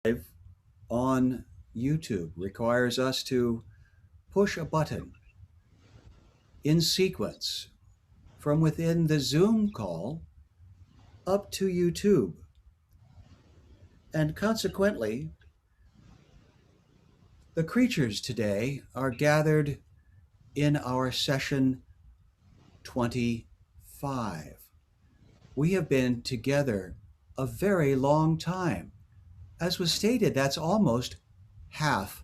live on YouTube requires us to push a button in sequence from within the Zoom call up to YouTube. And consequently, the creatures today are gathered in our session 25. We have been together a very long time. As was stated, that's almost half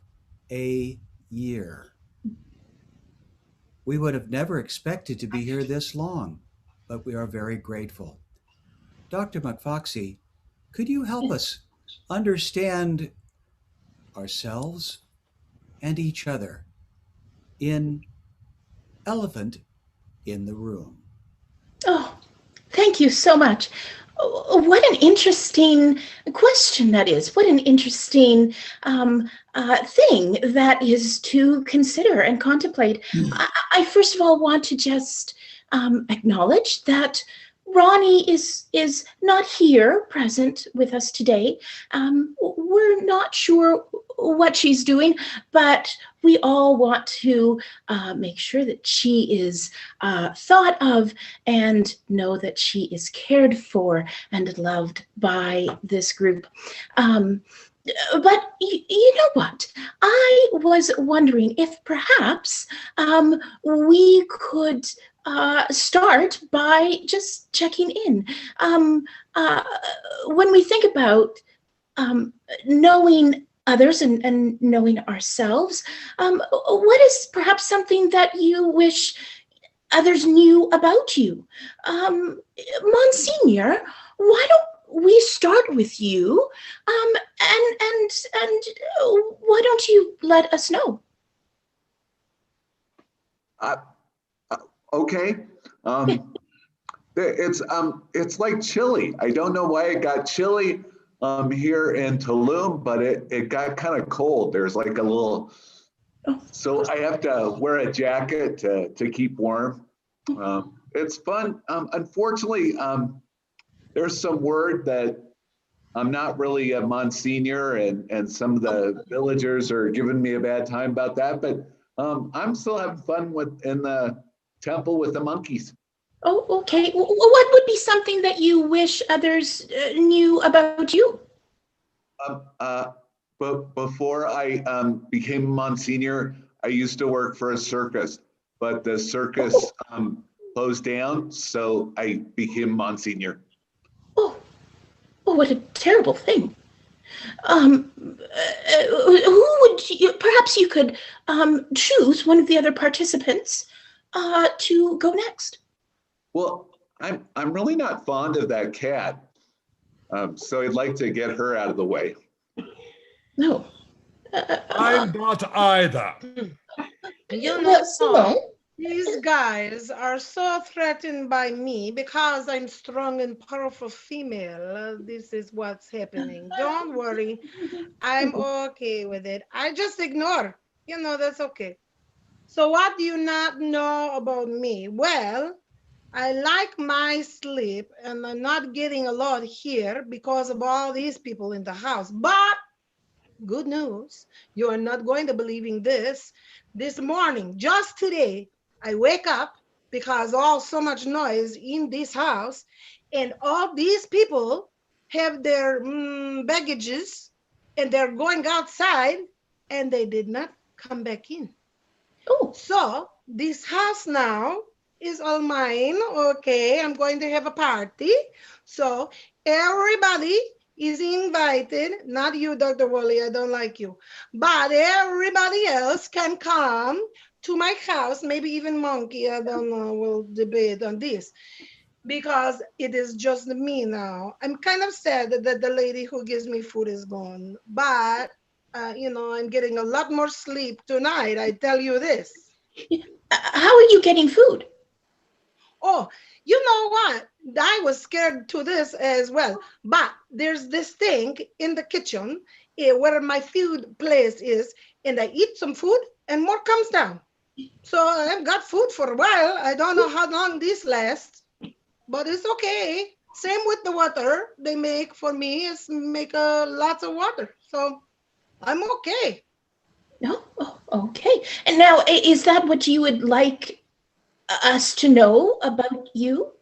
a year. We would have never expected to be here this long, but we are very grateful. Dr. McFoxy, could you help us understand ourselves and each other in Elephant in the Room? Oh, thank you so much. What an interesting question that is. What an interesting thing that is to consider and contemplate. I first of all want to just acknowledge that Ronnie is not here present with us today. We're not sure what she's doing, but we all want to make sure that she is thought of and know that she is cared for and loved by this group. But you know what? I was wondering if perhaps we could start by just checking in. When we think about knowing others and knowing ourselves, what is perhaps something that you wish others knew about you? Monsignor, why don't we start with you? And why don't you let us know? Okay. It's like chilly. I don't know why it got chilly here in Tulum, but it got kind of cold. There's like a little, so I have to wear a jacket to keep warm. It's fun. Unfortunately, there's some word that I'm not really a Monsignor, and some of the villagers are giving me a bad time about that, but I'm still having fun in the temple with the monkeys. Oh, okay. What would be something that you wish others knew about you? But before I became Monsignor, I used to work for a circus, but the circus closed down, so I became Monsignor. Oh, what a terrible thing. Who would you, perhaps you could choose one of the other participants to go next? Well, I'm really not fond of that cat, so I'd like to get her out of the way. No. I'm not either. You know, these guys are so threatened by me because I'm strong and powerful female. This is what's happening. Don't worry. I'm okay with it. I just ignore. That's okay. So what do you not know about me? Well, I like my sleep, and I'm not getting a lot here because of all these people in the house. But good news, you are not going to believe in this. This morning, just today, I wake up because all so much noise in this house, and all these people have their baggages, and they're going outside, and they did not come back in. Oh, so this house now is all mine. Okay, I'm going to have a party. So everybody is invited. Not you, Dr. Wally, I don't like you. But everybody else can come to my house, maybe even Monkey, I don't know, we'll debate on this. Because it is just me now. I'm kind of sad that the lady who gives me food is gone. But, I'm getting a lot more sleep tonight, I tell you this. How are you getting food? Oh, you know what? I was scared to this as well. But there's this thing in the kitchen where my food place is, and I eat some food and more comes down. So I've got food for a while. I don't know how long this lasts, but it's okay. Same with the water they make for me is make lots of water. So I'm okay. No? Oh, okay. And now, is that what you would like us to know about you?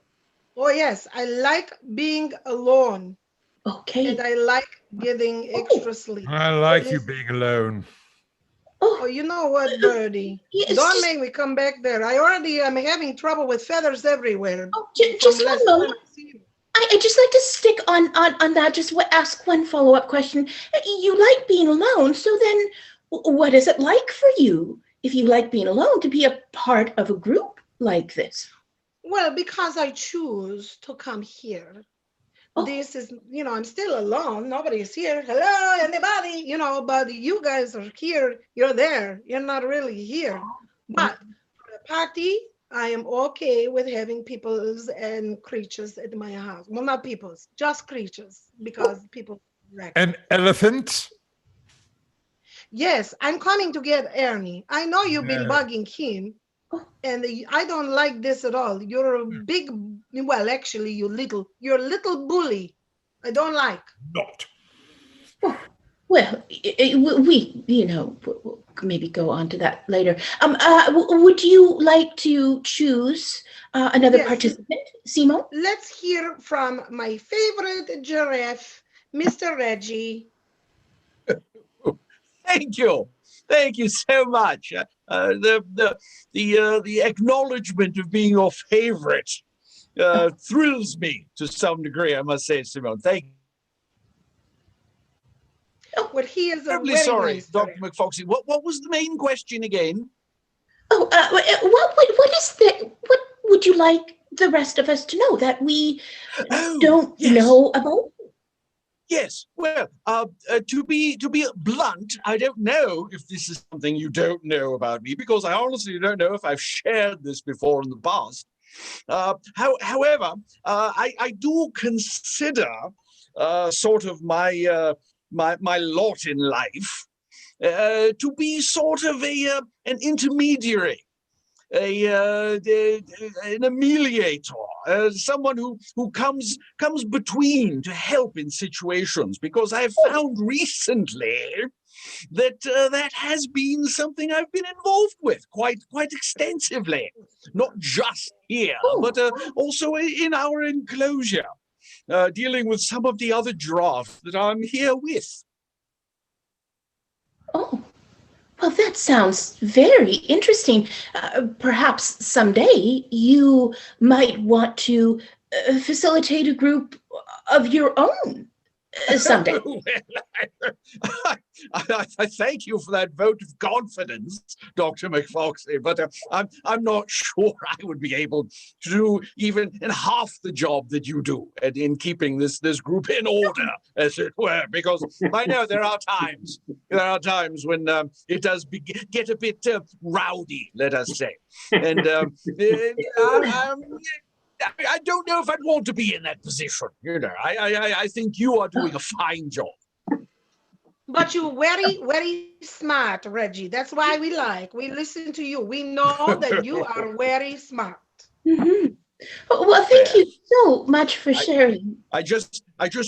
Oh yes, I like being alone and Okay. I like getting Oh, extra sleep. I like you This, being alone. oh, oh, you know what, Birdie? yes, Don't just, make me come back there. I already am having trouble with feathers everywhere oh, from just one last time moment. I see you. I just like to stick on that, just ask one follow-up question. You like being alone, so then what is it like for you, if you like being alone, to be a part of a group like this? Well, because I choose to come here. Oh, This is, I'm still alone. Nobody is here. Hello, anybody? But you guys are here. You're there. You're not really here. But for the party, I am okay with having peoples and creatures at my house. Well, not peoples, just creatures, because people wreck. An elephant? Yes, I'm coming to get Ernie. I know you've been No. bugging him, and I don't like this at all. You're a big, well, actually, you're a little bully. I don't like. Not. well, we, we'll maybe go on to that later. Would you like to choose another Yes, participant, Simo? let's hear from my favorite giraffe, Mr. Reggie. Thank you. Thank you so much. The acknowledgement of being your favorite thrills me to some degree, I must say, Simone. Thank you. Well, he is a Terribly very sorry, nice Dr. giraffe. McFoxy. What was the main question again? Oh, what would you like the rest of us to know that we Oh, don't yes. know about? Yes, well, to be blunt, I don't know if this is something you don't know about me, because I honestly don't know if I've shared this before in the past. However, I do consider sort of my lot in life to be sort of an intermediary. An ameliorator, someone who comes between to help in situations, because I've found recently that that has been something I've been involved with quite extensively, not just here, but also in our enclosure, dealing with some of the other drafts that I'm here with. Oh, well, that sounds very interesting. Perhaps someday you might want to facilitate a group of your own someday. I thank you for that vote of confidence, Dr. McFoxy, but I'm not sure I would be able to do even in half the job that you do in keeping this group in order, as it were, because I know there are times when it does get a bit rowdy, let us say, and I don't know if I'd want to be in that position. I think you are doing a fine job. But you're very, very smart, Reggie. That's why we listen to you. We know that you are very smart. Mm-hmm. Well, thank you so much for sharing. I just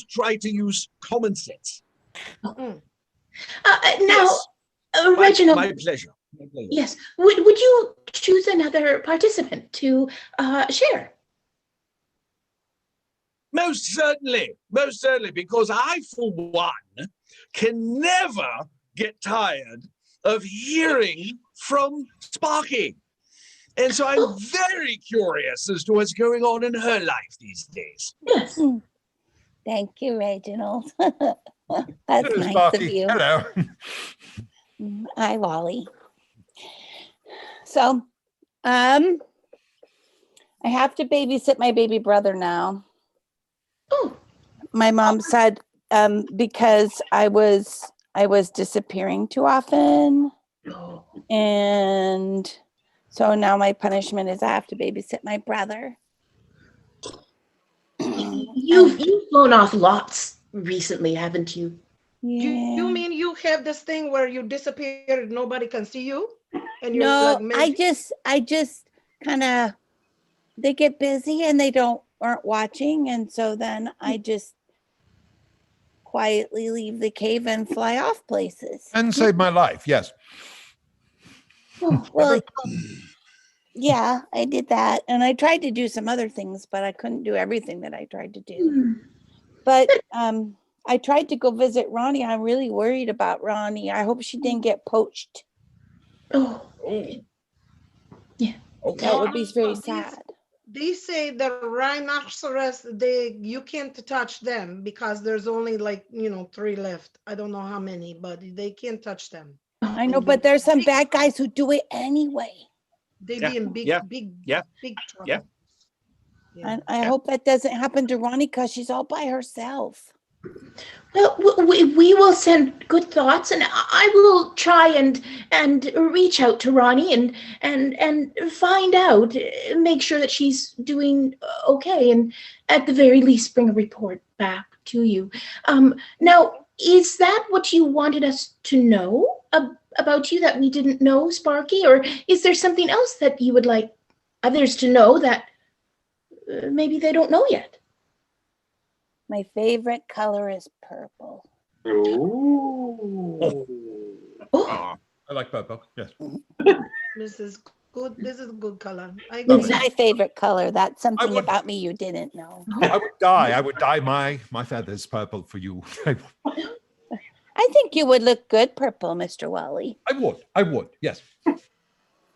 try to use common sense. Mm. Now, Yes, Reginald. my pleasure. My pleasure. Yes. Would you choose another participant to share? Most certainly, because I, for one, can never get tired of hearing from Sparky. And so I'm very curious as to what's going on in her life these days. Yes. Thank you, Reginald. That's Hello, nice Sparky. of you. Hello. Hi, Wally. So, I have to babysit my baby brother now. Oh. My mom said because I was disappearing too often, and so now my punishment is I have to babysit my brother. You've flown off lots recently, haven't you? Yeah. You mean you have this thing where you disappear, nobody can see you, and you're No, like, I just kind of, they get busy and they don't aren't watching. And so then I just quietly leave the cave and fly off places. And saved my life, yes. Oh, Well, yeah, I did that. And I tried to do some other things, but I couldn't do everything that I tried to do. hmm. But I tried to go visit Ronnie. I'm really worried about Ronnie. I hope she didn't get poached. Oh, That would be very sad. They say the rhinoceros, you can't touch them because there's only like 3 left. I don't know how many, but they can't touch them. I know, but there's some bad guys who do it anyway. They Yeah, be in big, yeah, big, yeah, big trouble. yeah. And I hope that doesn't happen to Ronnie because she's all by herself. well, we will send good thoughts, and I will try and reach out to Ronnie and find out, make sure that she's doing okay, and at the very least bring a report back to you. Now, is that what you wanted us to know about you that we didn't know, Sparky, or is there something else that you would like others to know that maybe they don't know yet? My favorite color is purple. Oh, Aw. I like purple, yes. This is good. This is a good color. I It's agree. my favorite color. That's something would- about me you didn't know. I would dye. I would dye my feathers purple for you. I think you would look good purple, Mr. Wally. I would, yes.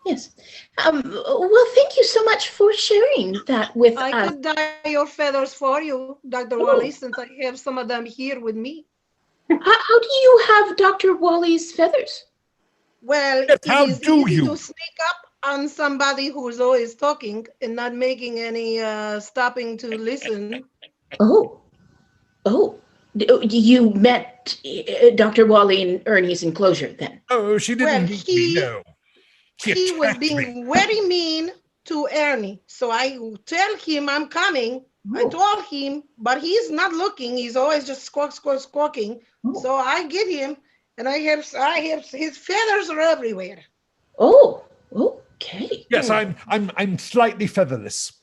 yes. Well, thank you so much for sharing that with I us. could dye your feathers for you, Dr. Wally, since I have some of them here with me. How do you have Dr. Wally's feathers? Well, Yes, it how is do easy you? to sneak up on somebody who's always talking and not making any stopping to listen. Oh, you met Dr. Wally in Ernie's enclosure then? Oh, she Well, didn't meet me, no. He was attacked me. being very mean to Ernie. So I tell him I'm coming. I Oh. told him, but he's not looking. He's always just squawking. Oh. So I get him, and I have his feathers are everywhere. Oh, okay. Yes, I'm slightly featherless.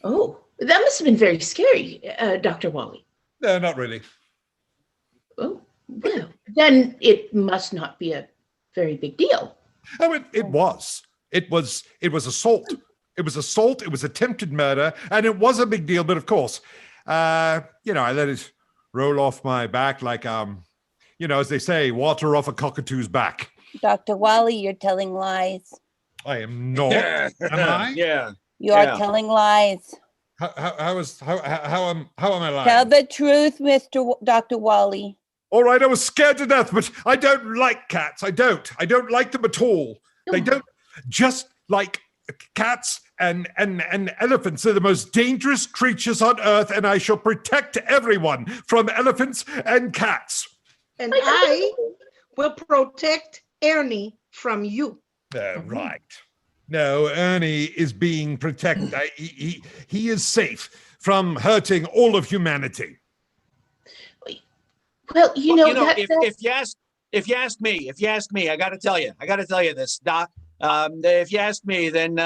Oh, that must have been very scary, Dr. Wally. No, not really. Oh, well, then it must not be a very big deal. Oh, it was. It was assault. It was assault. It was attempted murder, and it was a big deal. But of course, I let it roll off my back like, as they say, water off a cockatoo's back. Dr. Wally, you're telling lies. I am not. Am I? Yeah. You are Yeah. telling lies. How am I lying? Tell the truth, Dr. Wally. All right, I was scared to death, but I don't like cats. I don't like them at all. They don't, just like cats and elephants. They're the most dangerous creatures on earth, and I shall protect everyone from elephants and cats. And I will protect Ernie from you. Right. No, Ernie is being protected. He is safe from hurting all of humanity. Well, If you ask me, I got to tell you this, Doc. If you ask me, then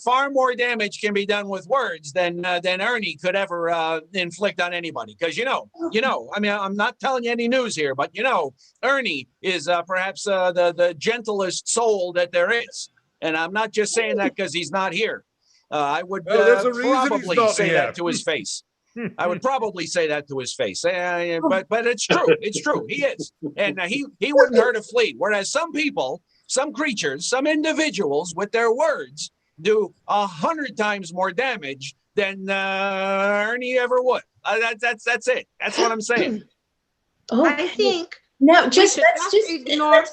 far more damage can be done with words than Ernie could ever inflict on anybody. Because I mean, I'm not telling you any news here, but Ernie is perhaps the gentlest soul that there is, and I'm not just saying that because he's not here. I would there's a reason he's probably not say here. that to his face. I would probably say that to his face, but it's true. It's true. He is, and he wouldn't hurt a flea. Whereas some people, some creatures, some individuals, with their words, do 100 times more damage than Ernie ever would. That's it. That's what I'm saying. I think now we just should let's not just ignore.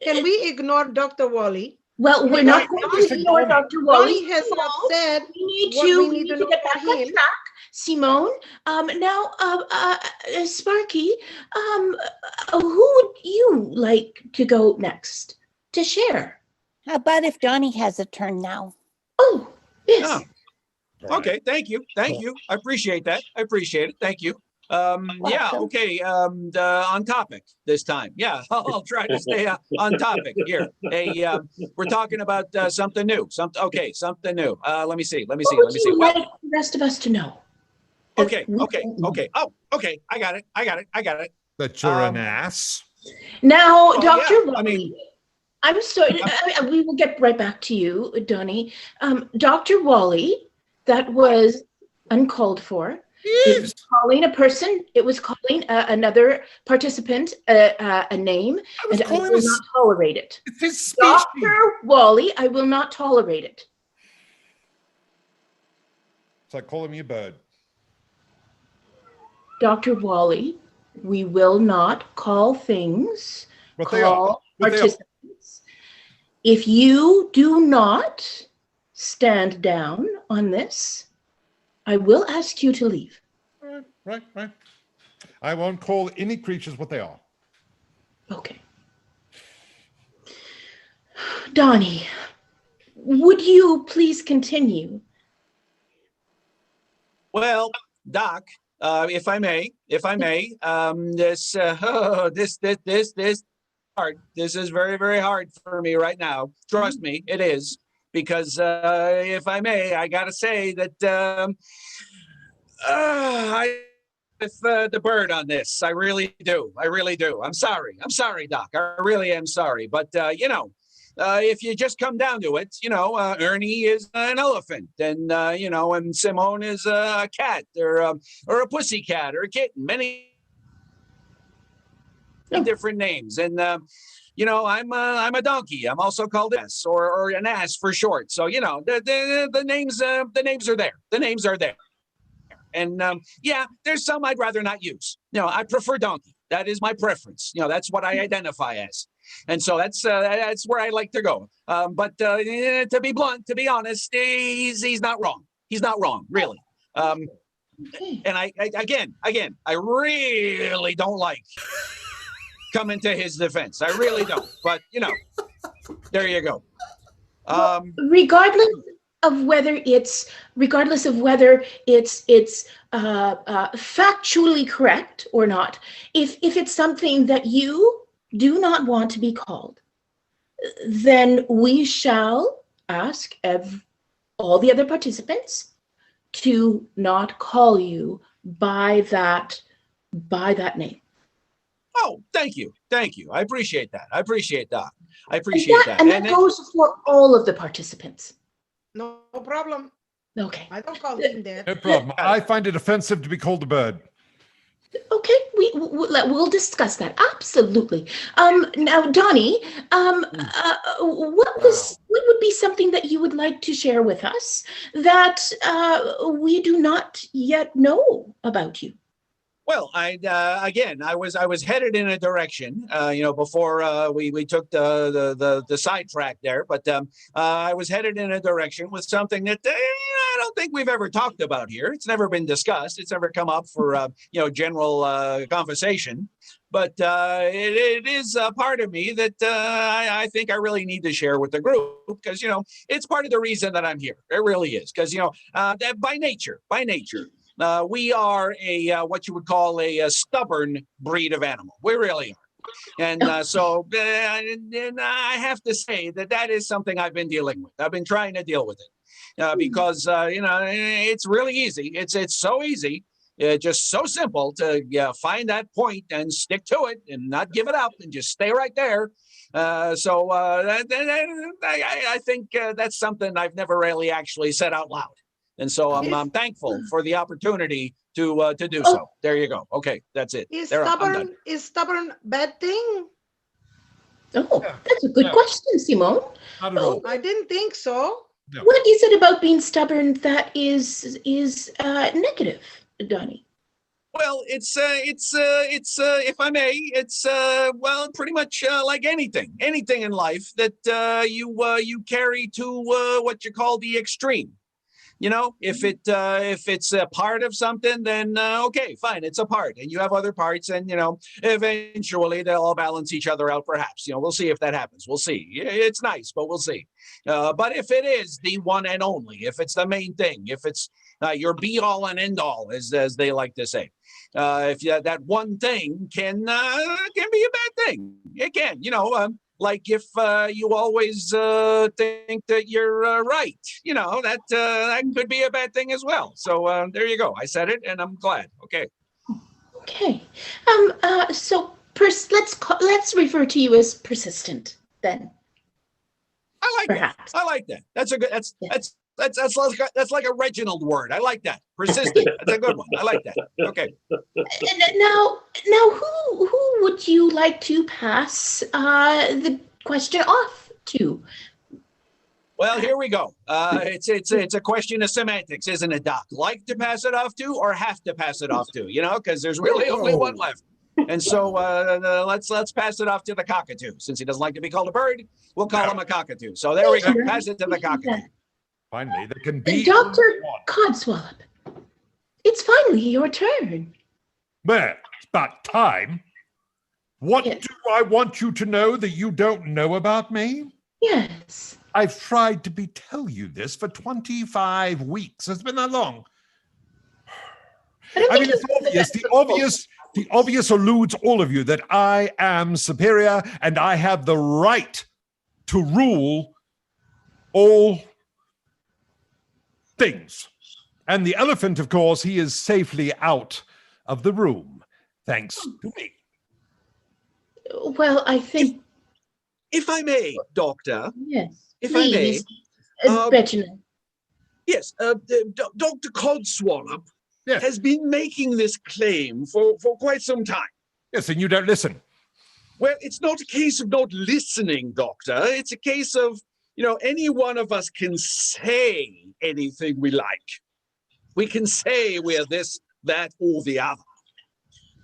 Can we ignore Dr. Wally? well, we're not Right, going just to ignore ignore me. Dr. Wally. Wally has not said We need what to we need to know get back about on him. track, Simone. Now, Sparky, who would you like to go next to share? How about if Donnie has a turn now? Oh, yes. Oh. Okay, thank you. I appreciate that. Thank you. Yeah, Welcome. okay. On topic this time. Yeah, I'll try to stay on topic here. Hey, we're talking about something new. Something new. Let me see. What would you Well, like the rest of us to know? that okay. we don't know? Oh, okay. I got it. That you're an Um, ass. Now, Well, Dr. yeah, Wally, I mean, I'm sorry, we will get right back to you, Donnie. Dr. Wally, that was uncalled for. It was calling a person, it was calling another participant a name, I was and I calling will this. not tolerate it. It's his species. Dr. Wally, I will not tolerate it. It's like calling me a bird. Dr. Wally, we will not call things, What they are. What they are. participants. If you do not stand down on this, I will ask you to leave. Right. I won't call any creatures what they are. Okay. Donnie, would you please continue? well, Doc, if I may, this hard. This is very, very hard for me right now. Trust me, it is. Because if I may, I gotta say that I with the bird on this. I really do. I'm sorry, Doc. I really am sorry. But if you just come down to it, Ernie is an elephant, and and Simone is a cat, or a pussy cat, or a kitten. Many different names, and I'm a donkey. I'm also called ass, or an ass for short. So the names are there. The names are there. And there's some I'd rather not use. I prefer donkey. That is my preference. That's what I identify as. And so that's where I like to go. But to be blunt, to be honest, he's not wrong. He's not wrong, really. And I really don't like coming to his defense. I really don't. But there you go. Regardless of whether it's factually correct or not, if it's something that you do not want to be called, then we shall ask all the other participants to not call you by that name. Oh, thank you. I appreciate that. I appreciate that. And that goes for all of the participants. No problem. Okay. I don't call him that. No problem. I find it offensive to be called a bird. Okay, we'll discuss that. Absolutely. Now, Donnie, what would be something that you would like to share with us that we do not yet know about you? Well, I was headed in a direction, before we took the sidetrack there, but I was headed in a direction with something that I don't think we've ever talked about here. It's never been discussed. It's never come up for general conversation. But it is a part of me that I think I really need to share with the group, because it's part of the reason that I'm here. It really is, because by nature. We are what you would call a stubborn breed of animal. We really are. And so I have to say that is something I've been dealing with. I've been trying to deal with it because, it's really easy. It's so easy. Just so simple to find that point and stick to it and not give it up and just stay right there. I think that's something I've never really actually said out loud. And so I'm thankful for the opportunity to do so. There you go. Okay, that's it. Is I'm done. stubborn bad thing? Oh, that's a good question, Simone. Not at all. I didn't think so. No. What is it about being stubborn that is negative, Donnie? Well, it's if I may, it's well, pretty much like anything in life that you carry to what you call the extreme. If it's a part of something, then okay, fine, it's a part, and you have other parts, and eventually they'll all balance each other out. Perhaps we'll see if that happens. We'll see. It's nice, but we'll see. But if it is the one and only, if it's the main thing, if it's your be all and end all, as they like to say. If you, that one thing can be a bad thing. It can, like if you always think that you're right, that could be a bad thing as well. So there you go. I said it, and I'm glad. Okay. Okay. So let's refer to you as persistent then. I like Perhaps. that. I like that. That's a good. Yeah. That's like a Reginald word. I like that. Persistent. That's a good one. I like that. Okay. Now, who would you like to pass the question off to? Well, here we go. It's a question of semantics, isn't it, Doc? Like to pass it off to, or have to pass it off to? Because there's really only one left. And so let's pass it off to the cockatoo. Since he doesn't like to be called a bird, we'll call him a cockatoo. So there we go. Pass it to the cockatoo. Finally, there can be Dr. only one. Codswallop, it's finally your turn. Well, it's about time. What Yes. do I want you to know that you don't know about me? Yes. I've tried to tell you this for 25 weeks. It's been that long. I mean, it's obvious. The obvious eludes all of you that I am superior and I have the right to rule all things. And the elephant, of course, he is safely out of the room, thanks to me. Well, I think If I may, Doctor. yes. If Please, I may. Reginald. Yes, Dr. Codswallop Yes. has been making this claim for quite some time. Yes, and you don't listen. Well, it's not a case of not listening, Doctor. It's a case of, any one of us can say anything we like. We can say we're this, that, or the other.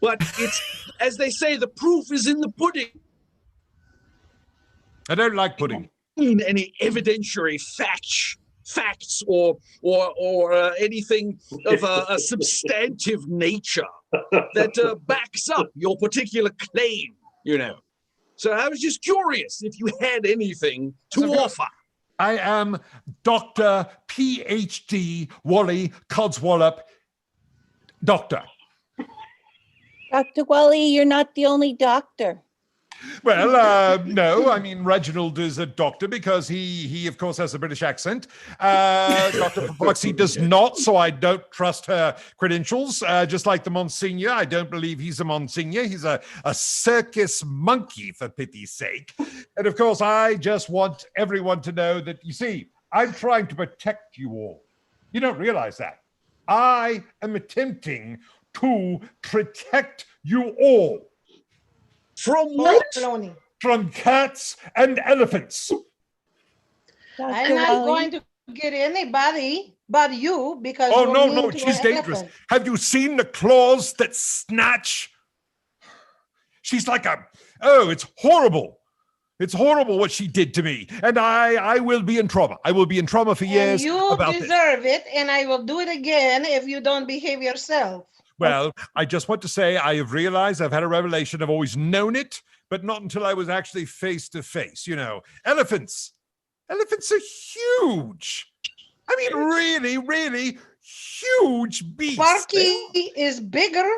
But it's, as they say, the proof is in the pudding. I don't like pudding. Any evidentiary facts or anything of a substantive nature that backs up your particular claim, So I was just curious if you had anything to offer. I am Dr. PhD Wally Codswallop, doctor. Dr. Wally, you're not the only doctor. Well, no, I mean, Reginald is a doctor because he of course, has a British accent. Dr. Foxy does not, so I don't trust her credentials. Just like the Monsignor, I don't believe he's a Monsignor. He's a circus monkey, for pity's sake. And of course, I just want everyone to know that, you see, I'm trying to protect you all. You don't realize that. I am attempting to protect you all. From what? Baloney. From cats and elephants. Dr. I'm not Wally? going to get anybody but you because Oh, you're no, mean no, to she's an dangerous. elephant. Have you seen the claws that snatch? She's like it's horrible. It's horrible what she did to me. And I will be in trauma. I will be in trauma for years And you about this. deserve it, and I will do it again if you don't behave yourself. Well, I just want to say I have realized I've had a revelation. I've always known it, but not until I was actually face to face. Elephants are huge. I mean, really, really huge beasts. Sparky is bigger.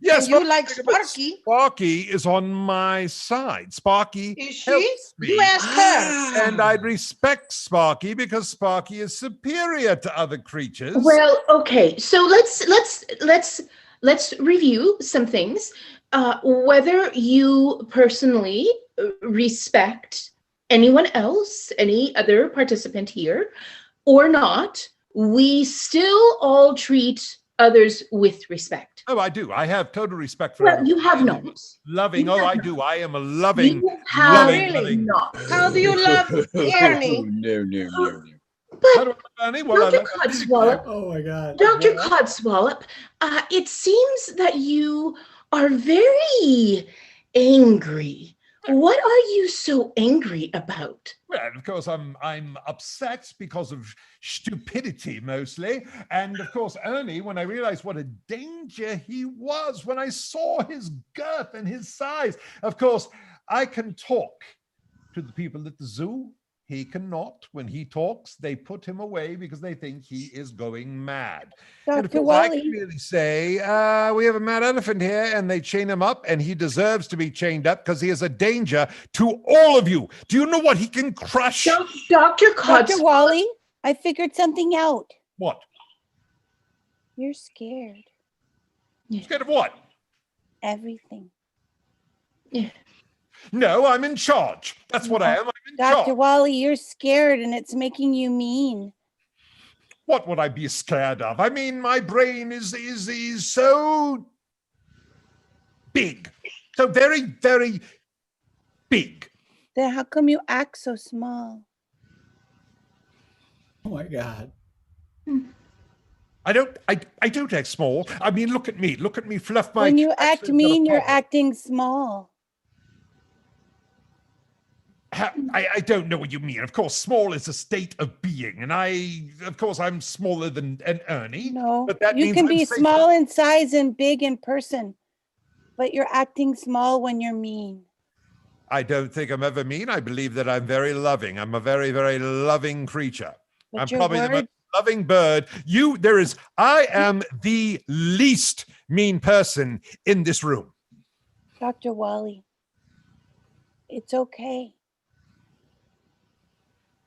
Yes, and you but like Sparky. Sparky is on my side. Sparky Is she? helps me. You asked her. And I'd respect Sparky because Sparky is superior to other creatures. Well, okay. So let's review some things. Whether you personally respect anyone else, any other participant here, or not, we still all treat others with respect. Oh, I do. I have total respect for Well, everyone. you have not. Loving. You Oh, have I not. do. I am a loving, You have loving, really loving. not. How do you love Ernie? No. How But do I, Ernie? Well, Dr. I- Codswallop, Oh my God. Dr. Codswallop, it seems that you are very angry. What are you so angry about? Well, of course, I'm upset because of stupidity mostly, and of course, Ernie. When I realized what a danger he was, when I saw his girth and his size, of course, I can talk to the people at the zoo. He cannot. When he talks, they put him away because they think he is going mad. And of Dr. course, I can Wally, really say, we have a mad elephant here, and they chain him up, and he deserves to be chained up because he is a danger to all of you. Do you know what he can crush? Dr. Dr. Wally, I figured something out. What? You're scared. Scared of what? Everything. Yeah. No, I'm in charge. That's what I am. I'm in Dr. charge. Wally, you're scared and it's making you mean. What would I be scared of? I mean, my brain is so big. So very, very big. Then how come you act so small? Oh my God. I don't act small. I mean, look at me, fluff my. When you act actually, I've got a mean, you're problem. acting small. I don't know what you mean. Of course, small is a state of being, and I'm smaller than Ernie. No, but that you means can I'm be safer. small in size and big in person, but you're acting small when you're mean. I don't think I'm ever mean. I believe that I'm very loving. I'm a very, very loving creature. But I'm your probably the most word, loving bird. I am the least mean person in this room. Dr. Wally, it's okay.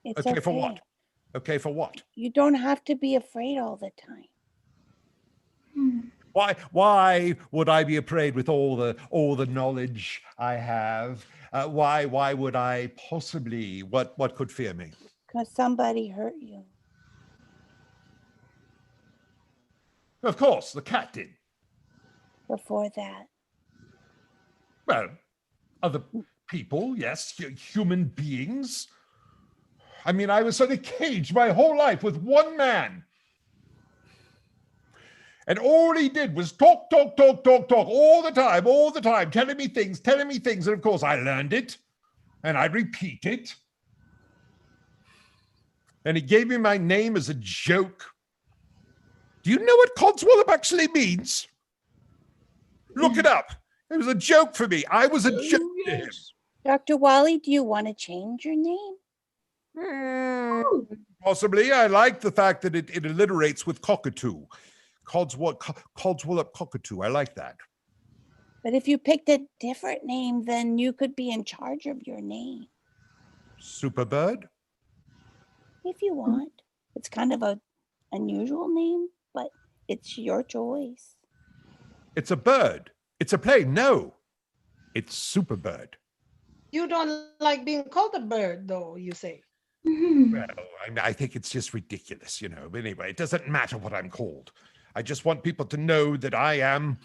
It's Okay, for what? Okay, for what? You don't have to be afraid all the time. Why would I be afraid with all the knowledge I have? Why would I possibly? What could fear me? Because somebody hurt you. Of course, the cat did. Before that. Well, other people, yes, human beings. I mean, I was sort of caged my whole life with one man. And all he did was talk all the time, telling me things. And of course, I learned it and I repeat it. And he gave me my name as a joke. Do you know what codswallop actually means? Look it up. It was a joke for me. I was a joke to him. Dr. Wally, do you want to change your name? Possibly. I like the fact that it alliterates with cockatoo. Codswallop cockatoo. I like that. But if you picked a different name, then you could be in charge of your name. Superbird? If you want. It's kind of an unusual name, but it's your choice. It's a bird. It's a plane. No, it's Superbird. You don't like being called a bird, though, you say. Well, I think it's just ridiculous, you know. But anyway, it doesn't matter what I'm called. I just want people to know that I am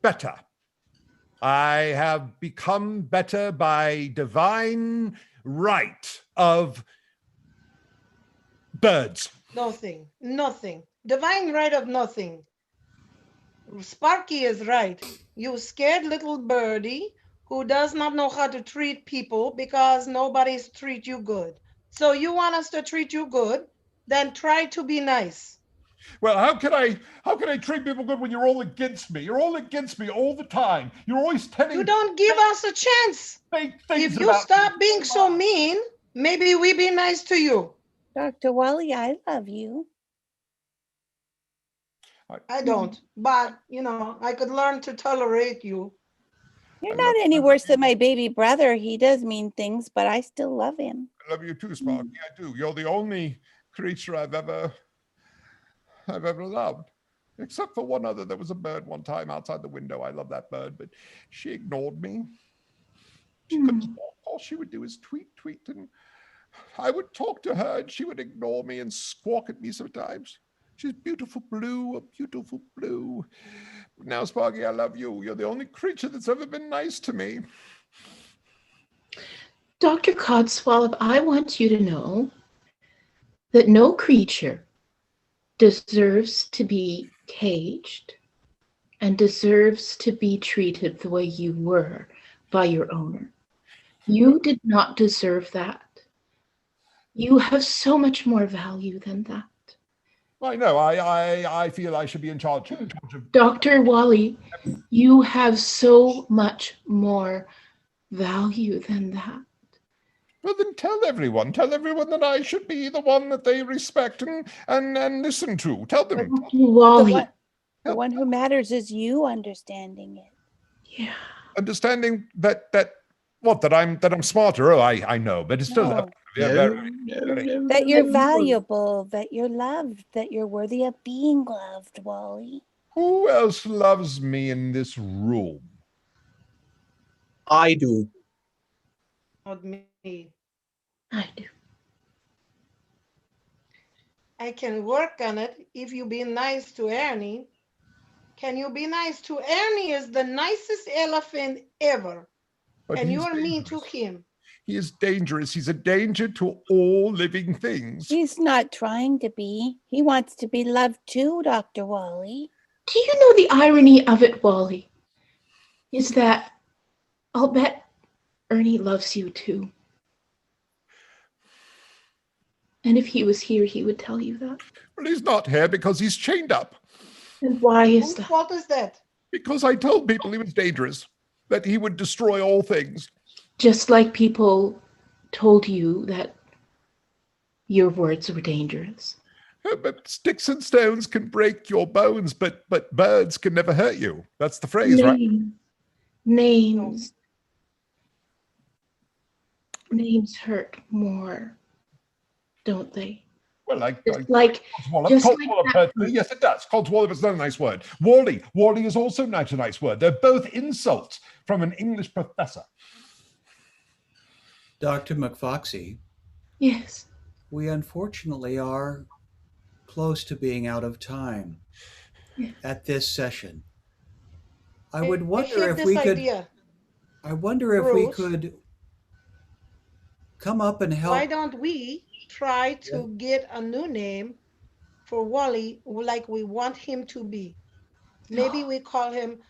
better. I have become better by divine right of birds. Nothing. Divine right of nothing. Sparky is right. You scared little birdie who does not know how to treat people because nobody's treat you good. So you want us to treat you good, then try to be nice. Well, how can I treat people good when you're all against me? You're all against me all the time. You're always telling You don't give us a chance. If you stop being so mean, maybe we be nice to you. Dr. Wally, I love you. I don't, but I could learn to tolerate you. You're not any worse than my baby brother. He does mean things, but I still love him. I love you too, Sparky. I do. You're the only creature I've ever loved. Except for one other. There was a bird one time outside the window. I love that bird, but she ignored me. She couldn't talk. All she would do is tweet, and I would talk to her and she would ignore me and squawk at me sometimes. She's beautiful blue, a beautiful blue. Now, Sparky, I love you. You're the only creature that's ever been nice to me. Dr. Codswallop, I want you to know that no creature deserves to be caged and deserves to be treated the way you were by your owner. You did not deserve that. You have so much more value than that. I know. I feel I should be in charge of. Dr. Wally, you have so much more value than that. Well, then tell everyone that I should be the one that they respect and listen to. Tell them. The Wally. one who matters is you understanding it. Yeah. Understanding that I'm smarter. Oh, I know, but it's still No. That you're valuable, that you're loved, that you're worthy of being loved, Wally. Who else loves me in this room? I do. Not me. I do. I can work on it if you be nice to Ernie. Can you be nice to Ernie? Is the nicest elephant ever. But And he's you're mean to dangerous. him. He is dangerous. He's a danger to all living things. He's not trying to be. He wants to be loved too, Dr. Wally. Do you know the irony of it, Wally? Is that I'll bet Ernie loves you too. And if he was here, he would tell you that. Well, he's not here because he's chained up. And why is Whose that? fault is that? Because I told people he was dangerous, that he would destroy all things. Just like people told you that your words were dangerous. But sticks and stones can break your bones, but birds can never hurt you. That's the phrase, right? Names hurt more, don't they? Well, Like Codswallop hurts me. Yes, it does. Codswallop is not a nice word. Wally is also not a nice word. They're both insults from an English professor. Dr. McFoxy, Yes. we unfortunately are close to being out of time at this session. I would wonder if we could. I wonder if we could come up and help. Why don't we try to get a new name for Wally like we want him to be? Maybe we call him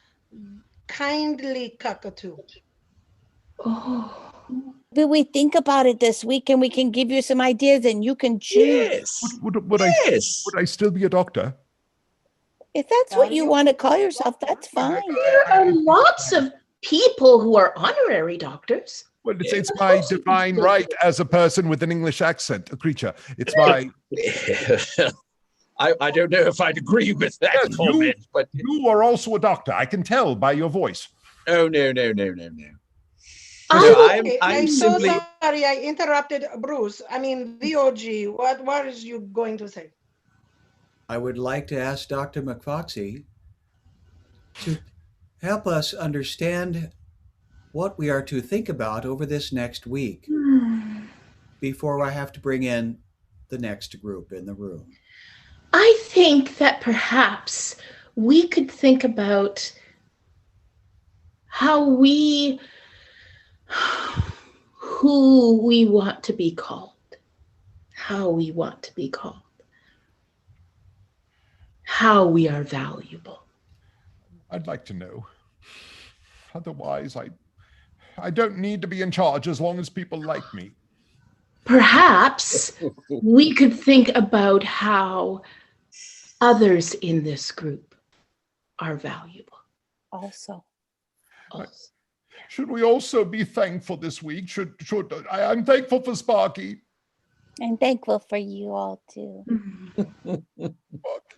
Kindly Cockatoo. Oh. Will we think about it this week and we can give you some ideas and you can choose? Yes. Would I still be a doctor? If that's what you want to call yourself, that's fine. There are lots of people who are honorary doctors. Well, it's my divine right as a person with an English accent, a creature. It's my... I don't know if I'd agree with that comment, but... You are also a doctor. I can tell by your voice. Oh, no. I'm simply... so sorry I interrupted Bruce. I mean, VOG, what is you going to say? I would like to ask Dr. McFoxy to help us understand what we are to think about over this next week before I have to bring in the next group in the room. I think that perhaps we could think about how who we want to be called, how we want to be called, how we are valuable. I'd like to know. Otherwise, I don't need to be in charge as long as people like me. Perhaps we could think about how others in this group are valuable. Also. Should we also be thankful this week? I'm thankful for Sparky. I'm thankful for you all too. Sparky.